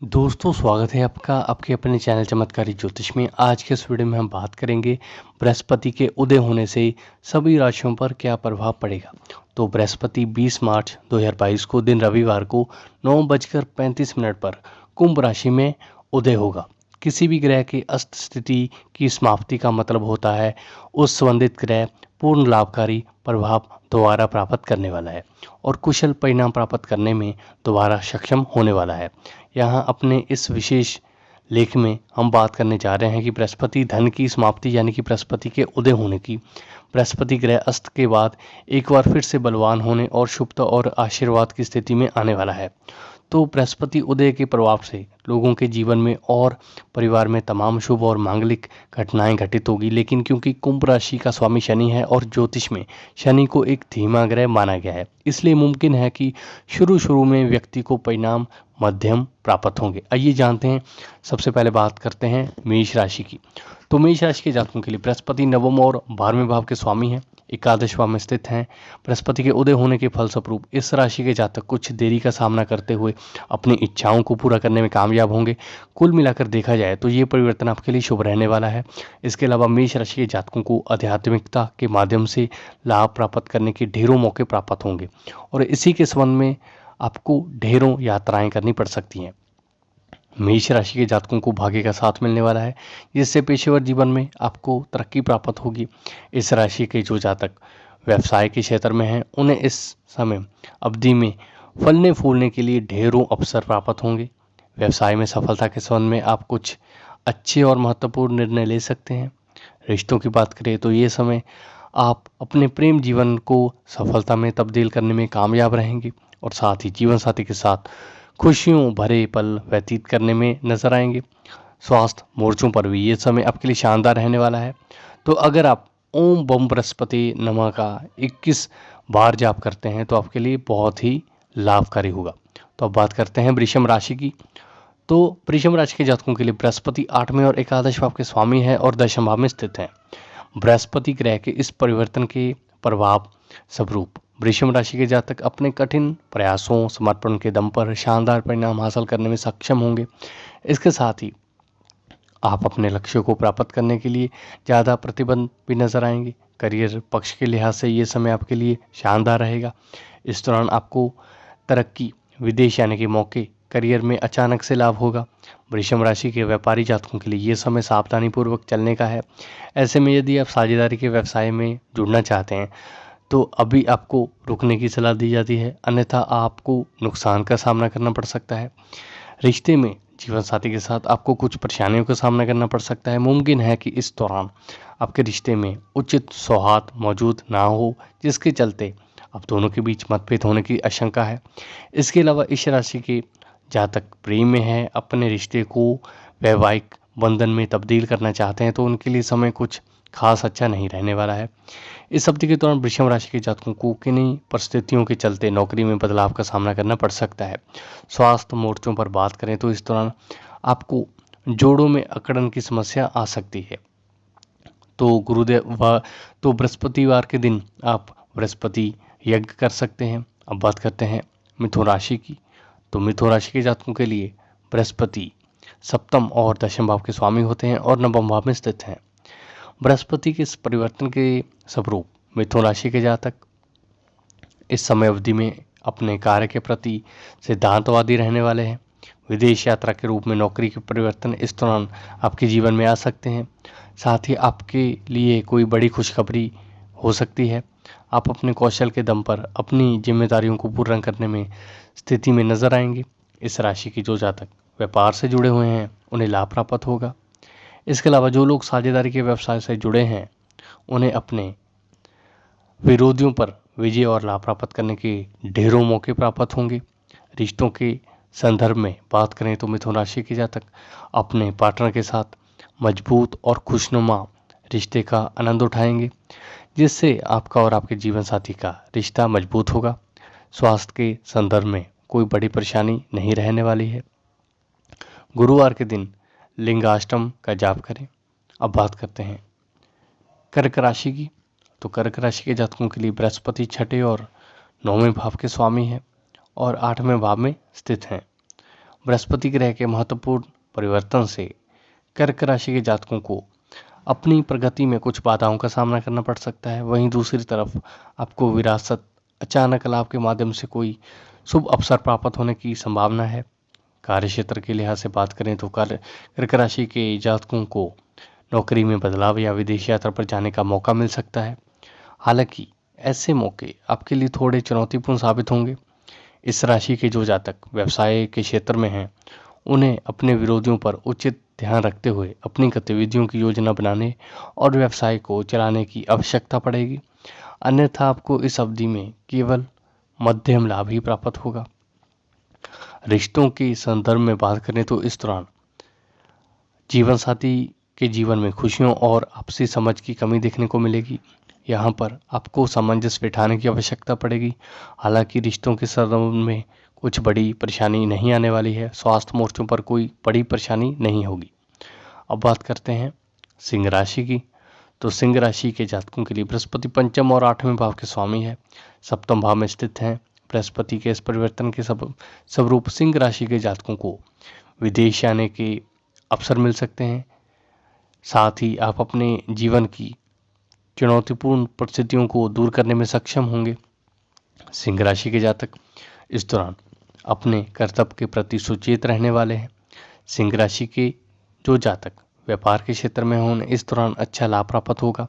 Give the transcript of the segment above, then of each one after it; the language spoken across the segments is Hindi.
दोस्तों, स्वागत है आपका आपके अपने चैनल चमत्कारी ज्योतिष में। आज के इस वीडियो में हम बात करेंगे बृहस्पति के उदय होने से सभी राशियों पर क्या प्रभाव पड़ेगा। तो बृहस्पति 20 मार्च 2022 को दिन रविवार को 9:35 पर कुंभ राशि में उदय होगा। किसी भी ग्रह की अस्त स्थिति की समाप्ति का मतलब होता है उस संबंधित ग्रह पूर्ण लाभकारी प्रभाव दोबारा प्राप्त करने वाला है और कुशल परिणाम प्राप्त करने में दोबारा सक्षम होने वाला है। यहाँ अपने इस विशेष लेख में हम बात करने जा रहे हैं कि बृहस्पति धन की समाप्ति यानी कि बृहस्पति के उदय होने की, बृहस्पति ग्रह अस्त के बाद एक बार फिर से बलवान होने और शुभता और आशीर्वाद की स्थिति में आने वाला है। तो बृहस्पति उदय के प्रभाव से लोगों के जीवन में और परिवार में तमाम शुभ और मांगलिक घटनाएं घटित होगी। लेकिन क्योंकि कुंभ राशि का स्वामी शनि है और ज्योतिष में शनि को एक धीमा ग्रह माना गया है, इसलिए मुमकिन है कि शुरू में व्यक्ति को परिणाम मध्यम प्राप्त होंगे। आइए जानते हैं। सबसे पहले बात करते हैं मेष राशि की। तो मेष राशि के जातकों के लिए बृहस्पति नवम और 12वें भाव के स्वामी हैं, एकादश भाव में स्थित हैं। बृहस्पति के उदय होने के फलस्वरूप इस राशि के जातक कुछ देरी का सामना करते हुए अपनी इच्छाओं को पूरा करने में कामयाब होंगे। कुल मिलाकर देखा जाए तो ये परिवर्तन आपके लिए शुभ रहने वाला है। इसके अलावा मेष राशि के जातकों को आध्यात्मिकता के माध्यम से लाभ प्राप्त करने के ढेरों मौके प्राप्त होंगे और इसी के संबंध में आपको ढेरों यात्राएं करनी पड़ सकती हैं। मेष राशि के जातकों को भाग्य का साथ मिलने वाला है, जिससे पेशेवर जीवन में आपको तरक्की प्राप्त होगी। इस राशि के जो जातक व्यवसाय के क्षेत्र में हैं, उन्हें इस समय अवधि में फलने फूलने के लिए ढेरों अवसर प्राप्त होंगे। व्यवसाय में सफलता के संबंध में आप कुछ अच्छे और महत्वपूर्ण निर्णय ले सकते हैं। रिश्तों की बात करें तो ये समय आप अपने प्रेम जीवन को सफलता में तब्दील करने में कामयाब रहेंगे और साथ ही जीवन साथी के साथ खुशियों भरे पल व्यतीत करने में नजर आएंगे। स्वास्थ्य मोर्चों पर भी ये समय आपके लिए शानदार रहने वाला है। तो अगर आप ओम बम बृहस्पति नमः का 21 बार जाप करते हैं तो आपके लिए बहुत ही लाभकारी होगा। तो अब बात करते हैं वृषभ राशि की। तो वृषभ राशि के जातकों के लिए बृहस्पति 8वें और एकादश भाव के स्वामी है और दशम भाव में स्थित है। बृहस्पति ग्रह के इस परिवर्तन के प्रभाव स्वरूप वृषभ राशि के जातक अपने कठिन प्रयासों समर्पण के दम पर शानदार परिणाम हासिल करने में सक्षम होंगे। इसके साथ ही आप अपने लक्ष्यों को प्राप्त करने के लिए ज़्यादा प्रतिबंध भी नजर आएंगे। करियर पक्ष के लिहाज से ये समय आपके लिए शानदार रहेगा। इस दौरान आपको तरक्की, विदेश जाने के मौके, करियर में अचानक से लाभ होगा। वृषभ राशि के व्यापारी जातकों के लिए ये समय सावधानी पूर्वक चलने का है। ऐसे में यदि आप साझेदारी के व्यवसाय में जुड़ना चाहते हैं तो अभी आपको रुकने की सलाह दी जाती है, अन्यथा आपको नुकसान का सामना करना पड़ सकता है। रिश्ते में जीवन साथी के साथ आपको कुछ परेशानियों का सामना करना पड़ सकता है। मुमकिन है कि इस दौरान आपके रिश्ते में उचित सौहार्द मौजूद ना हो, जिसके चलते अब दोनों के बीच मतभेद होने की आशंका है। इसके अलावा इस राशि के जातक प्रेम में है, अपने रिश्ते को वैवाहिक बंधन में तब्दील करना चाहते हैं तो उनके लिए समय कुछ खास अच्छा नहीं रहने वाला है। इस अवधि के दौरान वृषभ राशि के जातकों को किन्हीं परिस्थितियों के चलते नौकरी में बदलाव का सामना करना पड़ सकता है। स्वास्थ्य मोर्चों पर बात करें तो इस दौरान आपको जोड़ों में अकड़न की समस्या आ सकती है। तो बृहस्पतिवार के दिन आप बृहस्पति यज्ञ कर सकते हैं। अब बात करते हैं मिथुन राशि की। तो मिथुन राशि के जातकों के लिए बृहस्पति सप्तम और दशम भाव के स्वामी होते हैं और नवम भाव में स्थित हैं। बृहस्पति के इस परिवर्तन के स्वरूप मिथुन राशि के जातक इस समय अवधि में अपने कार्य के प्रति सिद्धांतवादी रहने वाले हैं। विदेश यात्रा के रूप में नौकरी के परिवर्तन इस दौरान आपके जीवन में आ सकते हैं। साथ ही आपके लिए कोई बड़ी खुशखबरी हो सकती है। आप अपने कौशल के दम पर अपनी जिम्मेदारियों को पूर्ण करने में स्थिति में नजर आएंगे। इस राशि के जो जातक व्यापार से जुड़े हुए हैं उन्हें लाभ प्राप्त होगा। इसके अलावा जो लोग साझेदारी के व्यवसाय से जुड़े हैं उन्हें अपने विरोधियों पर विजय और लाभ प्राप्त करने के ढेरों मौके प्राप्त होंगे। रिश्तों के संदर्भ में बात करें तो मिथुन राशि के जातक अपने पार्टनर के साथ मजबूत और खुशनुमा रिश्ते का आनंद उठाएंगे, जिससे आपका और आपके जीवन साथी का रिश्ता मजबूत होगा। स्वास्थ्य के संदर्भ में कोई बड़ी परेशानी नहीं रहने वाली है। गुरुवार के दिन लिंगाष्टम का जाप करें। अब बात करते हैं कर्क राशि की। तो कर्क राशि के जातकों के लिए बृहस्पति छठे और 9वें भाव के स्वामी है और 8वें भाव में स्थित हैं। बृहस्पति ग्रह के महत्वपूर्ण परिवर्तन से कर्क राशि के जातकों को अपनी प्रगति में कुछ बाधाओं का सामना करना पड़ सकता है। वहीं दूसरी तरफ आपको विरासत, अचानक लाभ के माध्यम से कोई शुभ अवसर प्राप्त होने की संभावना है। कार्यक्षेत्र के लिहाज से बात करें तो कर्क राशि के जातकों को नौकरी में बदलाव या विदेश यात्रा पर जाने का मौका मिल सकता है। हालांकि ऐसे मौके आपके लिए थोड़े चुनौतीपूर्ण साबित होंगे। इस राशि के जो जातक व्यवसाय के क्षेत्र में हैं, उन्हें अपने विरोधियों पर उचित ध्यान रखते हुए अपनी गतिविधियों की योजना बनाने और व्यवसाय को चलाने की आवश्यकता पड़ेगी। अन्यथा आपको इस अवधि में केवल मध्यम लाभ ही प्राप्त होगा। रिश्तों के संदर्भ में बात करें तो इस दौरान जीवन साथी के जीवन में खुशियों और आपसी समझ की कमी देखने को मिलेगी। यहाँ पर आपको सामंजस्य बिठाने की आवश्यकता पड़ेगी। हालांकि रिश्तों के संदर्भ में कुछ बड़ी परेशानी नहीं आने वाली है। स्वास्थ्य मोर्चों पर कोई बड़ी परेशानी नहीं होगी। अब बात करते हैं सिंह राशि की। तो सिंह राशि के जातकों के लिए बृहस्पति पंचम और 8वें भाव के स्वामी है, सप्तम भाव में स्थित हैं। बृहस्पति के इस परिवर्तन के स्वरूप सिंह राशि के जातकों को विदेश जाने के अवसर मिल सकते हैं। साथ ही आप अपने जीवन की चुनौतीपूर्ण परिस्थितियों को दूर करने में सक्षम होंगे। सिंह राशि के जातक इस दौरान अपने कर्तव्य के प्रति सुचेत रहने वाले हैं। सिंह राशि के जो जातक व्यापार के क्षेत्र में हों, इस दौरान अच्छा लाभ प्राप्त होगा।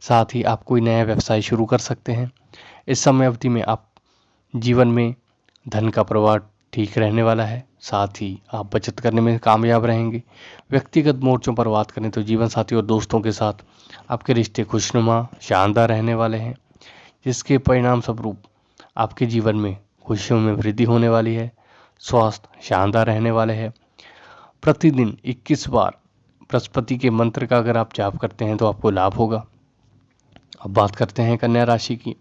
साथ ही आप कोई नया व्यवसाय शुरू कर सकते हैं। इस समय अवधि में आप जीवन में धन का प्रवाह ठीक रहने वाला है। साथ ही आप बचत करने में कामयाब रहेंगे। व्यक्तिगत मोर्चों पर बात करें तो जीवन साथी और दोस्तों के साथ आपके रिश्ते खुशनुमा शानदार रहने वाले हैं, जिसके परिणाम स्वरूप आपके जीवन में खुशियों में वृद्धि होने वाली है। स्वास्थ्य शानदार रहने वाले हैं। प्रतिदिन 21 बार बृहस्पति के मंत्र का अगर आप जाप करते हैं तो आपको लाभ होगा। अब बात करते हैं कन्या राशि की।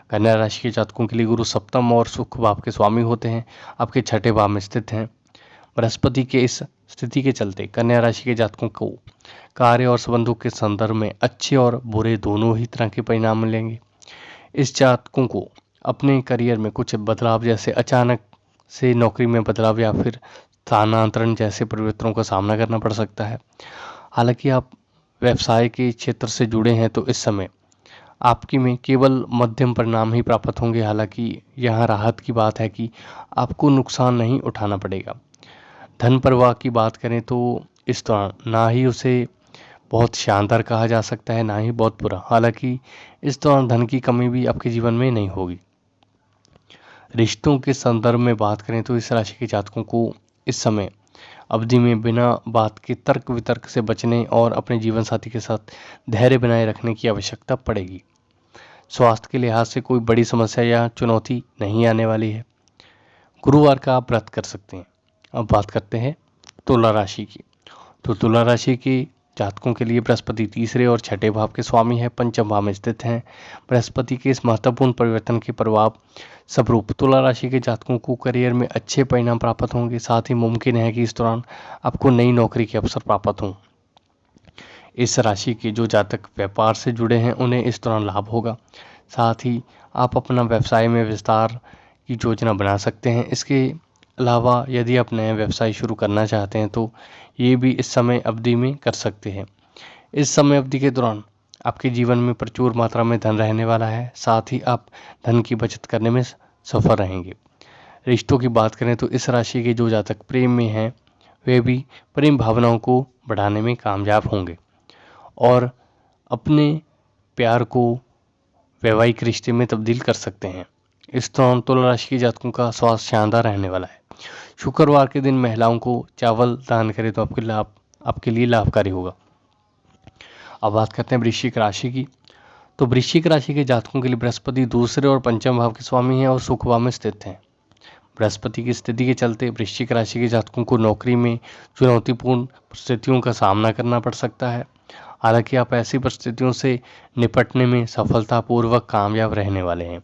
कन्या राशि के जातकों के लिए गुरु सप्तम और सुख भाव के स्वामी होते हैं, आपके 6ठे भाव में स्थित हैं। बृहस्पति के इस स्थिति के चलते कन्या राशि के जातकों को कार्य और संबंधों के संदर्भ में अच्छे और बुरे दोनों ही तरह के परिणाम मिलेंगे। इस जातकों को अपने करियर में कुछ बदलाव, जैसे अचानक से नौकरी में बदलाव या फिर स्थानांतरण जैसे परिवर्तनों का सामना करना पड़ सकता है। हालांकि आप व्यवसाय के क्षेत्र से जुड़े हैं तो इस समय आपकी में केवल मध्यम परिणाम ही प्राप्त होंगे। हालांकि यहाँ राहत की बात है कि आपको नुकसान नहीं उठाना पड़ेगा। धन प्रवाह की बात करें तो इस दौरान ना ही उसे बहुत शानदार कहा जा सकता है, ना ही बहुत बुरा। हालांकि इस दौरान धन की कमी भी आपके जीवन में नहीं होगी। रिश्तों के संदर्भ में बात करें तो इस राशि के जातकों को इस समय अवधि में बिना बात के तर्क वितर्क से बचने और अपने जीवन साथी के साथ धैर्य बनाए रखने की आवश्यकता पड़ेगी। स्वास्थ्य के लिहाज से कोई बड़ी समस्या या चुनौती नहीं आने वाली है। गुरुवार का आप व्रत कर सकते हैं। अब बात करते हैं तुला राशि की। तो तुला राशि के जातकों के लिए बृहस्पति तीसरे और 6ठे भाव के स्वामी है, पंचम भाव में स्थित हैं। बृहस्पति के इस महत्वपूर्ण परिवर्तन के प्रभाव स्वरूप तुला राशि के जातकों को करियर में अच्छे परिणाम प्राप्त होंगे। साथ ही मुमकिन है कि इस दौरान आपको नई नौकरी के अवसर प्राप्त हों। इस राशि के जो जातक व्यापार से जुड़े हैं उन्हें इस दौरान लाभ होगा। साथ ही आप अपना व्यवसाय में विस्तार की योजना बना सकते हैं। इसके अलावा यदि आप नया व्यवसाय शुरू करना चाहते हैं तो ये भी इस समय अवधि में कर सकते हैं। इस समय अवधि के दौरान आपके जीवन में प्रचुर मात्रा में धन रहने वाला है। साथ ही आप धन की बचत करने में सफल रहेंगे। रिश्तों की बात करें तो इस राशि के जो जातक प्रेम में हैं वे भी प्रेम भावनाओं को बढ़ाने में कामयाब होंगे और अपने प्यार को वैवाहिक रिश्ते में तब्दील कर सकते हैं। इस दौरान तुला राशि के जातकों का स्वास्थ्य शानदार रहने वाला है। शुक्रवार के दिन महिलाओं को चावल दान करें तो आपके लिए लाभकारी होगा। अब बात करते हैं वृश्चिक राशि की। तो वृश्चिक राशि के जातकों के लिए बृहस्पति दूसरे और पंचम भाव के स्वामी हैं और सुख भाव में स्थित हैं। बृहस्पति की स्थिति के चलते वृश्चिक राशि के जातकों को नौकरी में चुनौतीपूर्ण परिस्थितियों का सामना करना पड़ सकता है। हालांकि आप ऐसी परिस्थितियों से निपटने में सफलतापूर्वक कामयाब रहने वाले हैं।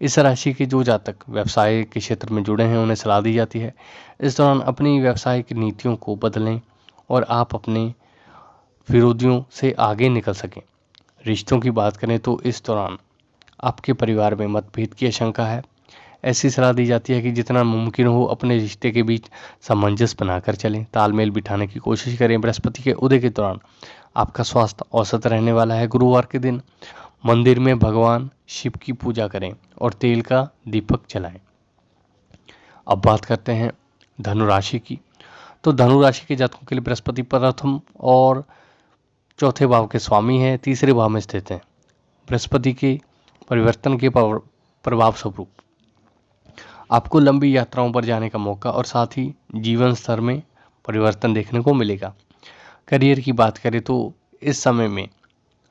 इस राशि के जो जातक व्यवसाय के क्षेत्र में जुड़े हैं उन्हें सलाह दी जाती है इस दौरान अपनी व्यावसायिक नीतियों को बदलें और आप अपने विरोधियों से आगे निकल सकें। रिश्तों की बात करें तो इस दौरान आपके परिवार में मतभेद की आशंका है। ऐसी सलाह दी जाती है कि जितना मुमकिन हो अपने रिश्ते के बीच सामंजस्य बनाकर चलें, तालमेल बिठाने की कोशिश करें। बृहस्पति के उदय के दौरान आपका स्वास्थ्य औसत रहने वाला है। गुरुवार के दिन मंदिर में भगवान शिव की पूजा करें और तेल का दीपक जलाएं। अब बात करते हैं धनु राशि की। तो धनु राशि के जातकों के लिए बृहस्पति प्रथम और चौथे भाव के स्वामी हैं, तीसरे भाव में स्थित हैं। बृहस्पति के परिवर्तन के प्रभाव स्वरूप आपको लंबी यात्राओं पर जाने का मौका और साथ ही जीवन स्तर में परिवर्तन देखने को मिलेगा। करियर की बात करें तो इस समय में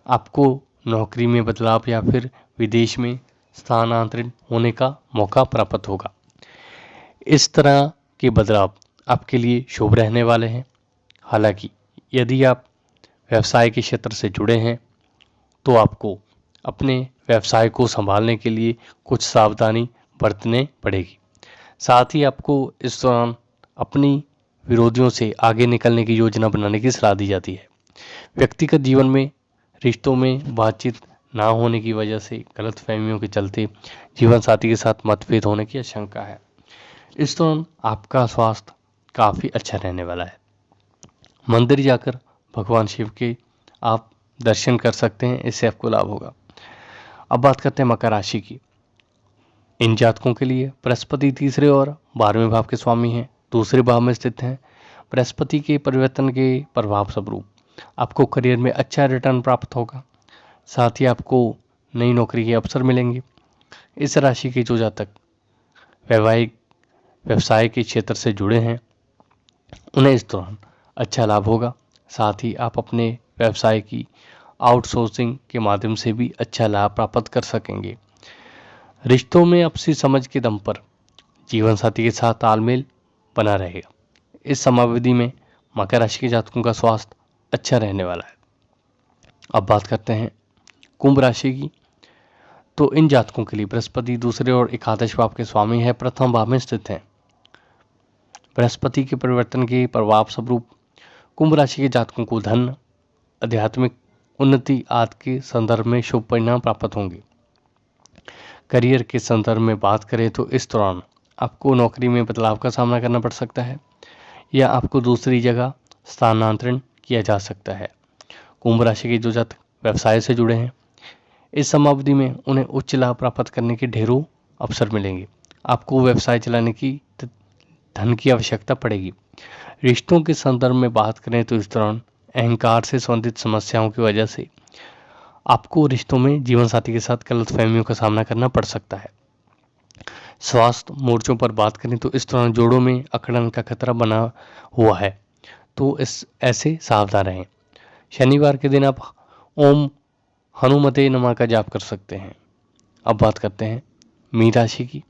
आपको नौकरी में बदलाव या फिर विदेश में स्थानांतरित होने का मौका प्राप्त होगा। इस तरह के बदलाव आपके लिए शुभ रहने वाले हैं। हालांकि यदि आप व्यवसाय के क्षेत्र से जुड़े हैं तो आपको अपने व्यवसाय को संभालने के लिए कुछ सावधानी बरतने पड़ेगी। साथ ही आपको इस दौरान अपनी विरोधियों से आगे निकलने की योजना बनाने की सलाह दी जाती है। व्यक्तिगत जीवन में रिश्तों में बातचीत ना होने की वजह से गलतफहमियों के चलते जीवन साथी के साथ मतभेद होने की आशंका है। इस दौरान आपका स्वास्थ्य काफ़ी अच्छा रहने वाला है। मंदिर जाकर भगवान शिव के आप दर्शन कर सकते हैं, इससे आपको लाभ होगा। अब बात करते हैं मकर राशि की। इन जातकों के लिए बृहस्पति तीसरे और 12वें भाव के स्वामी हैं, दूसरे भाव में स्थित हैं। बृहस्पति के परिवर्तन के प्रभाव स्वरूप आपको करियर में अच्छा रिटर्न प्राप्त होगा। साथ ही आपको नई नौकरी के अवसर मिलेंगे। इस राशि के जो जातक वैवाहिक व्यवसाय के क्षेत्र से जुड़े हैं उन्हें इस दौरान अच्छा लाभ होगा। साथ ही आप अपने व्यवसाय की आउटसोर्सिंग के माध्यम से भी अच्छा लाभ प्राप्त कर सकेंगे। रिश्तों में आपसी समझ के दम पर जीवन साथी के साथ तालमेल बना रहेगा। इस समयावधि में मकर राशि के जातकों का स्वास्थ्य अच्छा रहने वाला है। अब बात करते हैं कुंभ राशि की। तो इन जातकों के लिए बृहस्पति दूसरे और एकादश भाव के स्वामी है, प्रथम भाव में स्थित हैं। बृहस्पति के परिवर्तन के प्रभाव स्वरूप कुंभ राशि के जातकों को धन, आध्यात्मिक उन्नति आदि के संदर्भ में शुभ परिणाम प्राप्त होंगे। करियर के संदर्भ में बात करें तो इस दौरान आपको नौकरी में बदलाव का सामना करना पड़ सकता है या आपको दूसरी जगह स्थानांतरण किया जा सकता है। कुंभ राशि के जो जातक व्यवसाय से जुड़े हैं इस समयावधि में उन्हें उच्च लाभ प्राप्त करने के ढेरों अवसर मिलेंगे। आपको व्यवसाय चलाने की धन की आवश्यकता पड़ेगी। रिश्तों के संदर्भ में बात करें तो इस दौरान अहंकार से संबंधित समस्याओं की वजह से आपको रिश्तों में जीवन साथी के साथ गलतफहमियों का सामना करना पड़ सकता है। स्वास्थ्य मोर्चों पर बात करें तो इस दौरान जोड़ों में अकड़न का खतरा बना हुआ है, तो ऐसे सावधान रहें। शनिवार के दिन आप ओम हनुमते नमः का जाप कर सकते हैं। अब बात करते हैं मीन राशि की।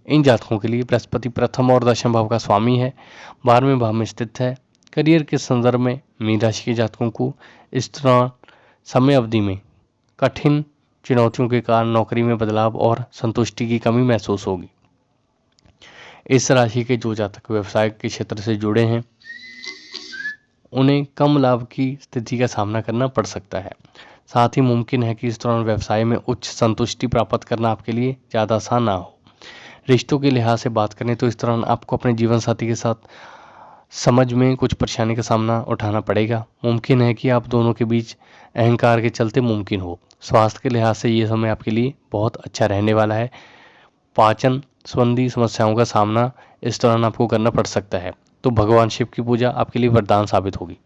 इन जातकों के लिए बृहस्पति प्रथम और दशम भाव का स्वामी है, 12वें भाव में स्थित है। करियर के संदर्भ में मीन राशि के जातकों को इस दौरान समय अवधि में कठिन चुनौतियों के कारण नौकरी में बदलाव और संतुष्टि की कमी महसूस होगी। इस राशि के जो जातक व्यवसाय के क्षेत्र से जुड़े हैं उन्हें कम लाभ की स्थिति का सामना करना पड़ सकता है। साथ ही मुमकिन है कि इस दौरान व्यवसाय में उच्च संतुष्टि प्राप्त करना आपके लिए ज़्यादा आसान ना हो। रिश्तों के लिहाज से बात करें तो इस दौरान आपको अपने जीवन साथी के साथ समझ में कुछ परेशानी का सामना उठाना पड़ेगा। मुमकिन है कि आप दोनों के बीच अहंकार के चलते मुमकिन हो। स्वास्थ्य के लिहाज से ये समय आपके लिए बहुत अच्छा रहने वाला है। पाचन संबंधी समस्याओं का सामना इस दौरान आपको करना पड़ सकता है, तो भगवान शिव की पूजा आपके लिए वरदान साबित होगी।